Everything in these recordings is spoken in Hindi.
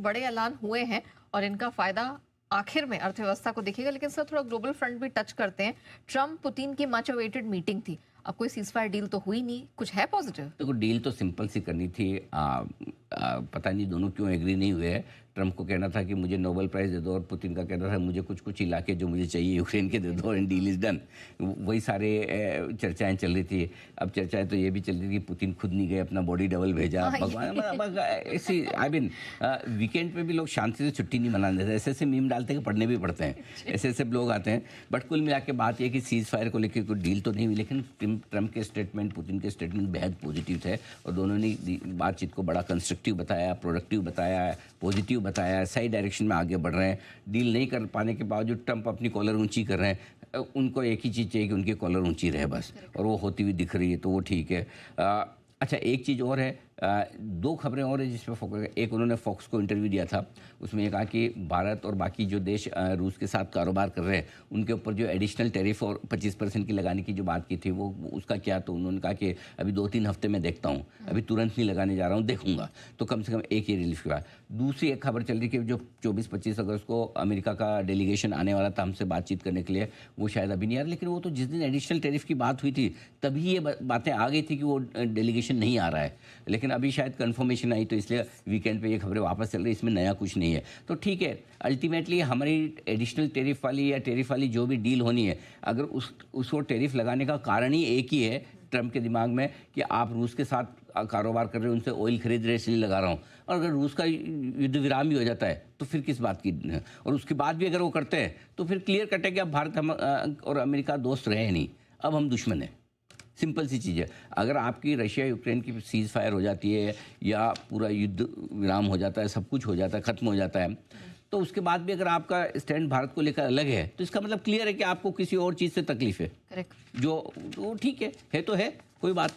बड़े ऐलान हुए हैं और इनका फायदा आखिर में अर्थव्यवस्था को दिखेगा। लेकिन सर थोड़ा ग्लोबल फ्रंट भी टच करते हैं। ट्रम्प पुतिन की मच अवेटेड मीटिंग थी, अब कोई सीजफायर डील तो हुई नहीं, कुछ है पॉजिटिव? देखो, डील तो सिंपल सी करनी थी। पता नहीं दोनों क्यों एग्री नहीं हुए हैं। ट्रम्प को कहना था कि मुझे नोबेल प्राइज़ दे दो और पुतिन का कहना था मुझे कुछ कुछ इलाके जो मुझे चाहिए यूक्रेन के दे दो एंड डील इज़ डन। वही सारे चर्चाएं चल रही थी। अब चर्चाएं तो ये भी चल रही थी कि पुतिन खुद नहीं गए, अपना बॉडी डबल भेजा। भगवान ऐसी आई मीन वीकेंड पे भी लोग शांति से छुट्टी नहीं मनाने देते, ऐसे ऐसे मीम डालते हैं कि पढ़ने भी पड़ते हैं, ऐसे ऐसे लोग आते हैं। बट कुल मिला के बात ये कि सीज़ फायर को लेकर कोई डील तो नहीं हुई, लेकिन ट्रम्प के स्टेटमेंट, पुतिन के स्टेटमेंट बेहद पॉजिटिव थे और दोनों ने बातचीत को बड़ा कंस्ट्रक्टिव बताया, प्रोडक्टिव बताया, पॉजिटिव बताया, सही डायरेक्शन में आगे बढ़ रहे हैं। डील नहीं कर पाने के बावजूद ट्रम्प अपनी कॉलर ऊंची कर रहे हैं। उनको एक ही चीज़ चाहिए कि उनकी कॉलर ऊंची रहे बस, और वो होती हुई दिख रही है, तो वो ठीक है। अच्छा, एक चीज़ और है, दो खबरें और हैं जिस पर फोकस। एक, उन्होंने फॉक्स को इंटरव्यू दिया था, उसमें ये कहा कि भारत और बाकी जो देश रूस के साथ कारोबार कर रहे हैं उनके ऊपर जो एडिशनल टैरिफ और 25% की लगाने की जो बात की थी वो उसका क्या। तो उन्होंने कहा कि अभी 2-3 हफ्ते में देखता हूँ, अभी तुरंत नहीं लगाने जा रहा हूँ, देखूंगा। तो कम से कम एक ये रिलीफ हुआ। दूसरी एक खबर चल रही कि जो 24-25 अगस्त को अमेरिका का डेलीगेशन आने वाला था हमसे बातचीत करने के लिए, वो शायद अभी नहीं आ रहा। लेकिन वो तो जिस दिन एडिशनल टैरिफ की बात हुई थी तभी ये बातें आ गई थी कि वो डेलीगेशन नहीं आ रहा है। लेकिन अभी शायद कंफर्मेशन आई, तो इसलिए वीकेंड पे ये खबरें वापस चल रही है। इसमें नया कुछ नहीं है, तो ठीक है। अल्टीमेटली हमारी एडिशनल टैरिफ वाली या टैरिफ वाली जो भी डील होनी है, अगर उसको टैरिफ लगाने का कारण ही एक ही है ट्रम्प के दिमाग में कि आप रूस के साथ कारोबार कर रहे हो, उनसे ऑयल खरीद रहे इसलिए लगा रहा हूँ, और अगर रूस का युद्ध विराम भी हो जाता है तो फिर किस बात की। और उसके बाद भी अगर वो करते हैं तो फिर क्लियर कट है कि अब भारत हम और अमेरिका दोस्त रहे नहीं, अब हम दुश्मन हैं। सिंपल सी चीज़ है। अगर आपकी रशिया यूक्रेन की सीज़ फायर हो जाती है या पूरा युद्ध विराम हो जाता है, सब कुछ हो जाता है, ख़त्म हो जाता है, तो उसके बाद भी अगर आपका स्टैंड भारत को लेकर अलग है तो इसका मतलब क्लियर है कि आपको किसी और चीज़ से तकलीफ है। करेक्ट। जो वो ठीक है तो है, कोई बात,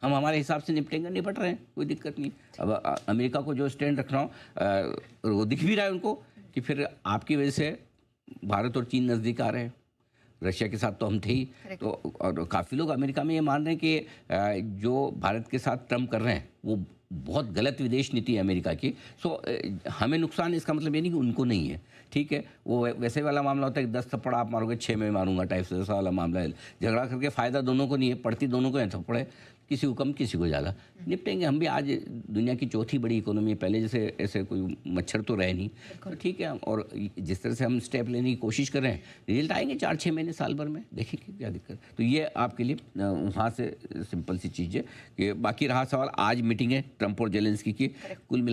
हम हमारे हिसाब से निपटेंगे, निपट रहे हैं, कोई दिक्कत नहीं। अब अमेरिका को जो स्टैंड रखना हो वो दिख भी रहा है उनको कि फिर आपकी वजह से भारत और चीन नज़दीक आ रहे हैं। रशिया के साथ तो हम थे ही, तो और काफ़ी लोग अमेरिका में ये मान रहे हैं कि जो भारत के साथ ट्रम्प कर रहे हैं वो बहुत गलत विदेश नीति है अमेरिका की। सो हमें नुकसान, इसका मतलब ये नहीं कि उनको नहीं है। ठीक है, वो वैसे वाला मामला होता है कि 10 थप्पड़ आप मारोगे 6 में मारूंगा टाइप से, ऐसा वाला मामला है। झगड़ा करके फ़ायदा दोनों को नहीं है, पड़ती दोनों को है थप्पड़े, किसी को कम किसी को ज़्यादा। निपटेंगे हम भी। आज दुनिया की चौथी बड़ी इकोनॉमी है, पहले जैसे ऐसे कोई मच्छर तो रहे नहीं, तो ठीक है। और जिस तरह से हम स्टेप लेने की कोशिश कर रहे हैं, रिजल्ट आएंगे 4-6 महीने, साल भर में, देखेंगे क्या दिक्कत। तो ये आपके लिए वहाँ से सिंपल सी चीज़ है कि बाकी रहा सवाल, आज मीटिंग है ट्रम्प और जेलेंस्की की। कुल